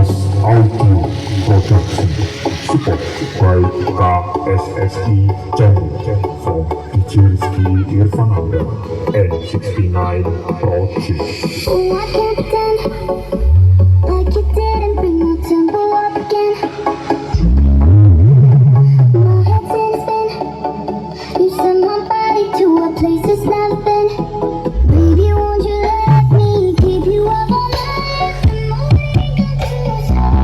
Bringas Audio Production support by KSSI channel from Rizky Irfananda and 69 Project. Oh, I can't pretend like you didn't bring my tempo up again. My head's in a spin. You sent my body to a place it's never been. Baby, won't you let me keep you up all night? The morning got too sad.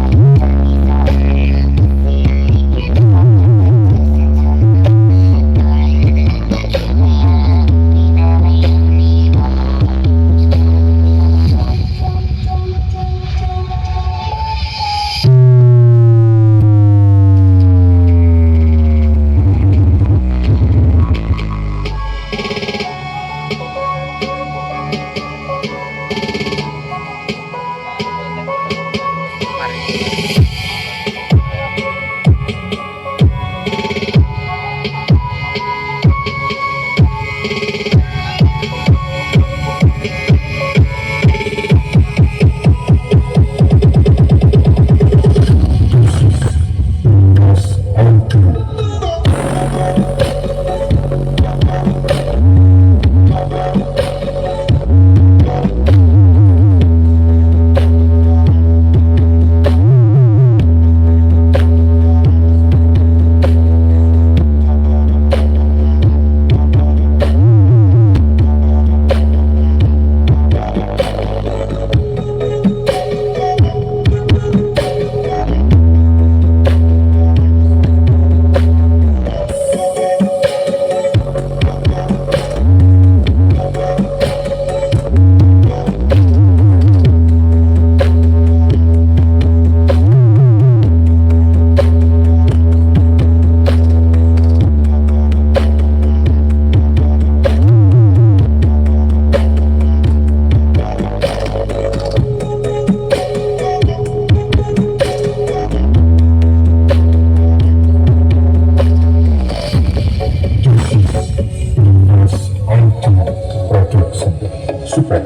Support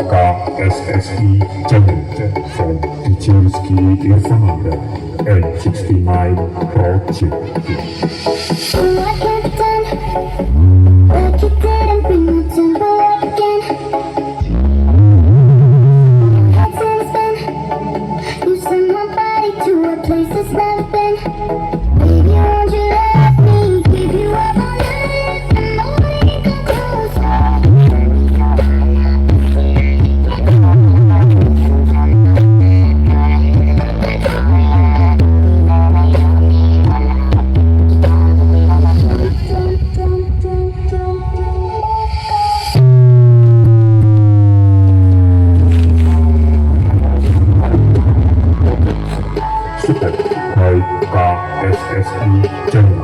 by KSSI channel from Rizky Irfananda and 69 Project. Oh, I can't pretend like you didn't bring my tempo up again. My head's in a spin. You sent my body to a place it's never been. Baby, won't you let me keep you up all night? The morning got too sad. Support by KSSI channel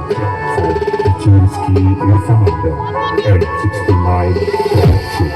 from Rizky Irfananda and 69 Project.